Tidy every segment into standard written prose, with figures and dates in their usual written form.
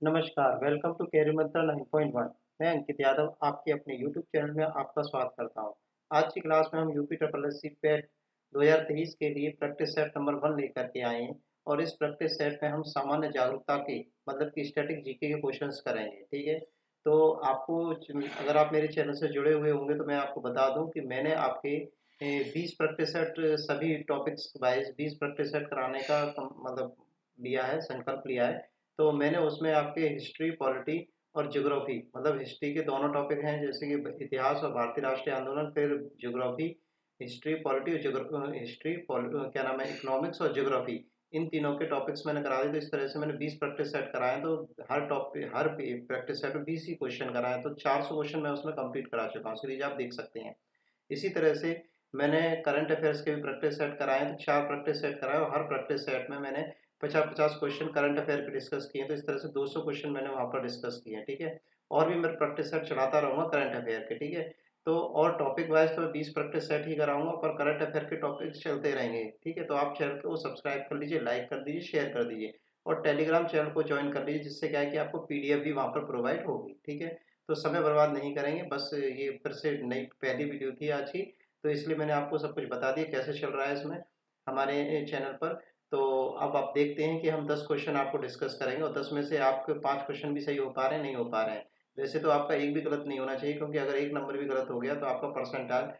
नमस्कार, welcome to career मंत्र 9.1। मैं अंकित यादव आपके अपने यूट्यूब चैनल में आपका स्वागत करता हूं। आज की क्लास में हम यूपी ट्रिपल एस सी पेट 2023 के लिए प्रैक्टिस सेट नंबर 1 लेकर के आए हैं और इस प्रैक्टिस सेट में हम सामान्य जागरूकता के मतलब कि स्टैटिक जीके के क्वेश्चंस करेंगे। ठीक है, तो अगर आप मेरे चैनल से जुड़े हुए होंगे तो मैं आपको बता दूं कि मैंने आपके 20 प्रैक्टिस सेट सभी टॉपिक्स वाइज 20 प्रैक्टिस सेट कराने का मतलब लिया है, संकल्प लिया है। तो मैंने उसमें आपके हिस्ट्री, पॉलिटी और ज्योग्राफी मतलब हिस्ट्री के दोनों टॉपिक हैं जैसे कि इतिहास और भारतीय राष्ट्रीय आंदोलन, फिर ज्योग्राफी, हिस्ट्री, पॉलिटी और क्या नाम है, इकोनॉमिक्स और ज्योग्राफी, इन तीनों के टॉपिक्स मैंने करा दिए। तो इस तरह से मैंने 20 प्रैक्टिस सेट कराए, तो हर प्रैक्टिस सेट में 20 ही क्वेश्चन कराए, तो 400 क्वेश्चन मैं उसमें कंप्लीट करा चुका हूँ, सीरीज आप देख सकते हैं। इसी तरह से मैंने करंट अफेयर्स के भी प्रैक्टिस सेट कराए, तो 4 प्रैक्टिस सेट कराए और हर प्रैक्टिस सेट में मैंने 50-50 क्वेश्चन करंट अफेयर के डिस्कस किए। तो इस तरह से 200 क्वेश्चन मैंने वहाँ पर डिस्कस किए हैं। ठीक है, और भी मैं प्रैक्टिस सेट चलाता रहूँगा करंट अफेयर के। ठीक है, तो और टॉपिक वाइज तो मैं 20 प्रैक्टिस सेट ही कराऊंगा, पर करंट अफेयर के टॉपिक चलते रहेंगे। ठीक है, तो आप चैनल को सब्सक्राइब कर लीजिए, लाइक कर दीजिए, शेयर कर दीजिए और टेलीग्राम चैनल को ज्वाइन कर लीजिए, जिससे क्या है कि आपको पीडीएफ भी वहाँ पर प्रोवाइड होगी। ठीक है, तो समय बर्बाद नहीं करेंगे, बस ये फिर से नई पहली वीडियो थी आज की, तो इसलिए मैंने आपको सब कुछ बता दिया कैसे चल रहा है इसमें हमारे चैनल पर। तो अब आप देखते हैं कि हम 10 क्वेश्चन आपको डिस्कस करेंगे और 10 में से आपके 5 क्वेश्चन भी सही हो पा रहे हैं, नहीं हो पा रहे हैं। वैसे तो आपका एक भी गलत नहीं होना चाहिए, क्योंकि अगर एक नंबर भी गलत हो गया तो आपका परसेंटाइल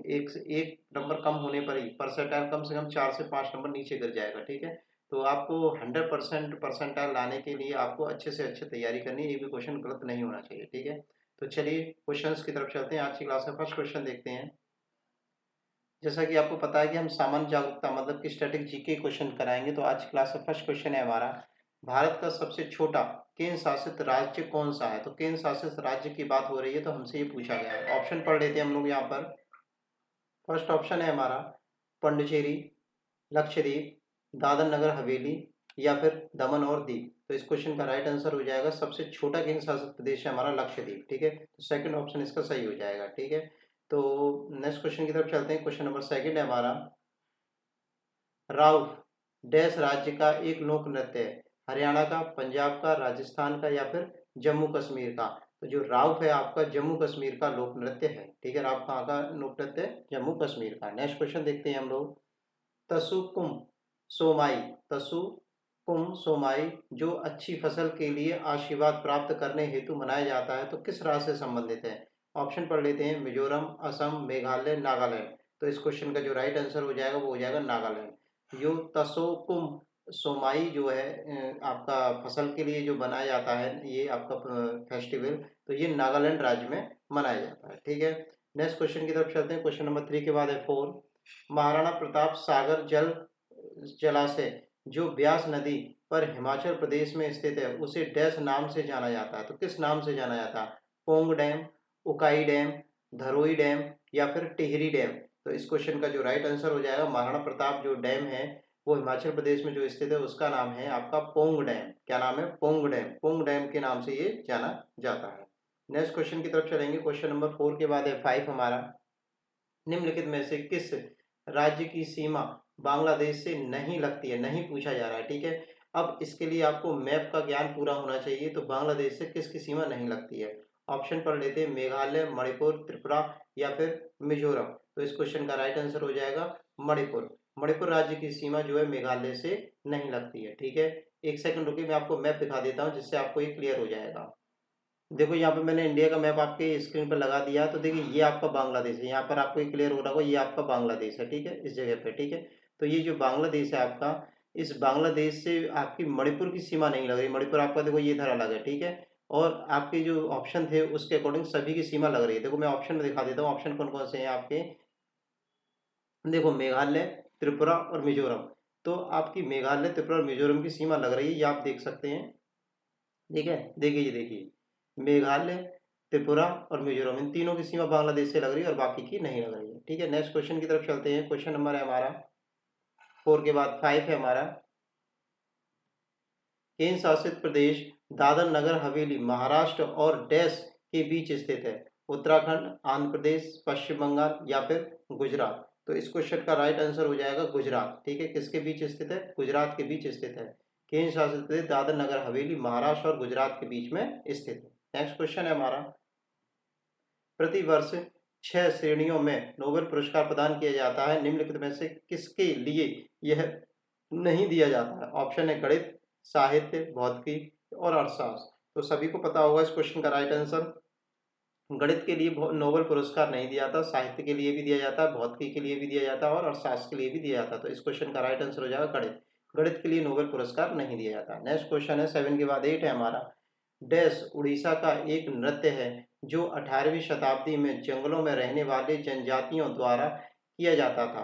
एक नंबर कम होने पर ही परसेंटाइल कम से कम 4 से 5 नंबर नीचे गिर जाएगा। ठीक है, तो आपको 100% परसेंटाइल लाने के लिए आपको अच्छे से अच्छे तैयारी करनी है, एक भी क्वेश्चन गलत नहीं होना चाहिए। ठीक है, तो चलिए क्वेश्चन की तरफ चलते हैं। आज की क्लास में फर्स्ट क्वेश्चन देखते हैं। जैसा कि आपको पता है कि हम सामान्य जागरूकता मतलब कि स्टैटिक जीके क्वेश्चन कराएंगे, तो आज क्लास का फर्स्ट क्वेश्चन है हमारा, भारत का सबसे छोटा केंद्र शासित राज्य कौन सा है। तो केंद्र शासित राज्य की बात हो रही है, तो हमसे ये पूछा गया है। ऑप्शन पढ़ लेते हैं हम लोग यहाँ पर। फर्स्ट ऑप्शन है हमारा पौंडीचेरी, लक्षद्वीप, दादर नगर हवेली या फिर दमन और दीव। तो इस क्वेश्चन का राइट आंसर हो जाएगा सबसे छोटा केंद्र शासित प्रदेश है हमारा लक्षद्वीप। ठीक है, तो सेकंड ऑप्शन इसका सही हो जाएगा। ठीक है, तो नेक्स्ट क्वेश्चन की तरफ चलते हैं। क्वेश्चन नंबर सेकंड है हमारा, राउफ डैश राज्य का एक लोक नृत्य है। हरियाणा का, पंजाब का, राजस्थान का या फिर जम्मू कश्मीर का। तो जो राउफ है आपका जम्मू कश्मीर का लोक नृत्य है। ठीक है, राउफ कहाँ का लोक नृत्य है? जम्मू कश्मीर का। नेक्स्ट क्वेश्चन देखते हैं हम लोग। तसुकुम सोमाई, तसुकुम सोमाई जो अच्छी फसल के लिए आशीर्वाद प्राप्त करने हेतु मनाया जाता है, तो किस राज्य से संबंधित है? ऑप्शन पढ़ लेते हैं, मिजोरम, असम, मेघालय, नागालैंड। तो इस क्वेश्चन का जो राइट आंसर हो जाएगा वो हो जाएगा नागालैंड। जो तसोकुम सोमाई जो है आपका फसल के लिए जो बनाया जाता है ये आपका फेस्टिवल, तो ये नागालैंड राज्य में मनाया जाता है। ठीक है, नेक्स्ट क्वेश्चन की तरफ चलते हैं। क्वेश्चन नंबर 3 के बाद है 4, महाराणा प्रताप सागर जलाशय जो ब्यास नदी पर हिमाचल प्रदेश में स्थित है उसे डैश नाम से जाना जाता है। तो किस नाम से जाना जाता है? Pong dam, Ukai dam, Dharoi dam या फिर टिहरी डैम। तो इस क्वेश्चन का जो राइट आंसर हो जाएगा, महाराणा प्रताप जो डैम है वो हिमाचल प्रदेश में जो स्थित है उसका नाम है आपका पोंग डैम। क्या नाम है? पोंग डैम। पोंग डैम के नाम से ये जाना जाता है। नेक्स्ट क्वेश्चन की तरफ चलेंगे। क्वेश्चन नंबर 4 के बाद है 5 हमारा, निम्नलिखित में से किस राज्य की सीमा बांग्लादेश से नहीं लगती है? नहीं पूछा जा रहा है। ठीक है, अब इसके लिए आपको मैप का ज्ञान पूरा होना चाहिए। तो बांग्लादेश से किसकी सीमा नहीं लगती है? ऑप्शन पढ़ लेते हैं, मेघालय, मणिपुर, त्रिपुरा या फिर मिजोरम। तो इस क्वेश्चन का राइट आंसर हो जाएगा मणिपुर। मणिपुर राज्य की सीमा जो है मेघालय से नहीं लगती है। ठीक है, एक सेकंड रुकिए, मैं आपको मैप दिखा देता हूँ जिससे आपको ये क्लियर हो जाएगा। देखो यहाँ पे मैंने इंडिया का मैप आपके स्क्रीन पर लगा दिया है, तो देखिए ये आपका बांग्लादेश है। यहाँ पर आपको ये क्लियर हो रहा होगा, ये आपका बांग्लादेश है। ठीक है, इस जगह पे। ठीक है, तो ये जो बांग्लादेश है आपका, इस बांग्लादेश से आपकी मणिपुर की सीमा नहीं लग रही। मणिपुर आपका देखो ये इधर अलग है। ठीक है, और आपके जो ऑप्शन थे उसके अकॉर्डिंग सभी की सीमा लग रही है। देखो मैं ऑप्शन में दिखा देता हूँ ऑप्शन कौन कौन से हैं आपके। देखो मेघालय, त्रिपुरा और मिजोरम। तो आपकी मेघालय, त्रिपुरा और मिजोरम की सीमा लग रही है, ये आप देख सकते हैं। ठीक है, देखिए ये देखिए, मेघालय, त्रिपुरा और मिजोरम, इन तीनों की सीमा बांग्लादेश से लग रही है और बाकी की नहीं लग रही है। ठीक है, नेक्स्ट क्वेश्चन की तरफ चलते हैं। क्वेश्चन नंबर है हमारा 4 के बाद 5 है हमारा, केंद्र शासित प्रदेश दादर नगर हवेली महाराष्ट्र और डैश के बीच स्थित है? उत्तराखंड, आंध्र प्रदेश, पश्चिम बंगाल या फिर गुजरात। तो इस क्वेश्चन का राइट आंसर हो जाएगा गुजरात। ठीक है, किसके बीच स्थित है? गुजरात के बीच स्थित है। केंद्र शासित प्रदेश दादर नगर हवेली महाराष्ट्र और गुजरात के बीच में स्थित है। नेक्स्ट क्वेश्चन है हमारा, प्रतिवर्ष 6 श्रेणियों में नोबेल पुरस्कार प्रदान किया जाता है, निम्नलिखित में से किसके लिए यह नहीं दिया जाता है? ऑप्शन है गणित, साहित्य, भौतिकी और अर्थशास्त्र। तो सभी को पता होगा इस क्वेश्चन का राइट आंसर, गणित के लिए नोबेल पुरस्कार नहीं दिया जाता, साहित्य के लिए भी दिया जाता है, भौतिकी के लिए भी दिया जाता है और अर्थशास्त्र के लिए भी दिया जाता है। तो इस क्वेश्चन का राइट आंसर हो जाएगा गणित, गणित के लिए नोबेल पुरस्कार नहीं दिया जाता। नेक्स्ट क्वेश्चन है 7 के बाद 8 है हमारा, डैश उड़ीसा का एक नृत्य है जो 18वीं शताब्दी में जंगलों में रहने वाले जनजातियों द्वारा किया जाता था।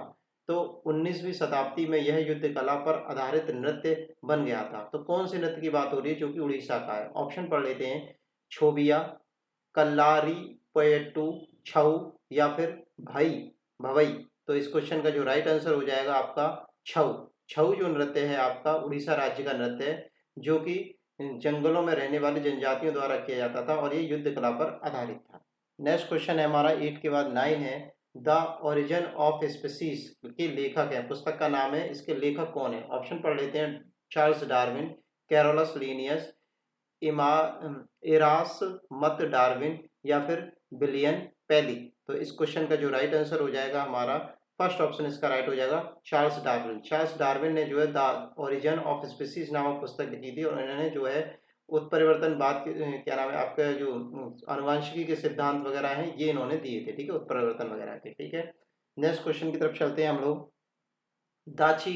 तो 19वीं शताब्दी में यह युद्ध कला पर आधारित नृत्य बन गया था। तो कौन से नृत्य की बात हो रही है जो कि उड़ीसा का है? ऑप्शन पढ़ लेते हैं, छोबिया, कल्लारी पयट्टू, छऊ या फिर भाई भवई। तो इस क्वेश्चन का जो राइट आंसर हो जाएगा आपका छऊ। छऊ जो नृत्य है आपका उड़ीसा राज्य का नृत्य है जो कि जंगलों में रहने वाली जनजातियों द्वारा किया जाता था और ये युद्ध कला पर आधारित था। नेक्स्ट क्वेश्चन है हमारा 8 के बाद 9 है, द ओरिजिन ऑफ स्पीसीज के लेखक है, पुस्तक का नाम है, इसके लेखक कौन है? ऑप्शन पढ़ लेते हैं, Charles Darwin, Carolus Linnaeus, Erasmus Darwin या फिर विलियम पैली। तो इस क्वेश्चन का जो राइट आंसर हो जाएगा हमारा फर्स्ट ऑप्शन इसका राइट हो जाएगा, चार्ल्स डार्विन। चार्ल्स डार्विन ने जो है द ओरिजिन ऑफ स्पीसीज नामक पुस्तक लिखी थी और इन्होंने जो है उत्परिवर्तनवाद क्या नाम है आपका, जो आनुवंशिकी के सिद्धांत वगैरह हैं ये इन्होंने दिए थे, ठीक है, उत्परिवर्तन वगैरह के, ठीक है। नेक्स्ट क्वेश्चन की तरफ चलते हैं हम लोग, दाची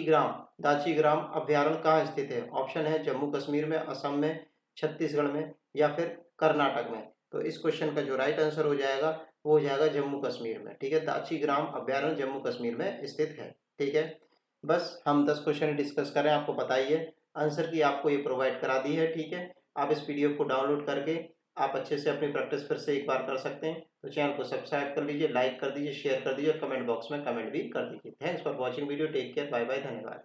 ग्राम अभ्यारण्य कहाँ स्थित है? ऑप्शन है जम्मू कश्मीर में, असम में, छत्तीसगढ़ में या फिर कर्नाटक में। तो इस क्वेश्चन का जो राइट आंसर हो जाएगा वो हो जाएगा जम्मू कश्मीर में, ठीक है। दाची ग्राम अभ्यारण्य जम्मू कश्मीर में स्थित है, ठीक है। बस हम 10 क्वेश्चन डिस्कस करें, आपको बताइए आंसर की आपको ये प्रोवाइड करा दी है, ठीक है। आप इस पीडीएफ को डाउनलोड करके आप अच्छे से अपनी प्रैक्टिस फिर से एक बार कर सकते हैं। तो चैनल को सब्सक्राइब कर लीजिए, लाइक कर दीजिए, शेयर कर दीजिए और कमेंट बॉक्स में कमेंट भी कर दीजिए। Thanks for watching video, take care, bye bye, धन्यवाद।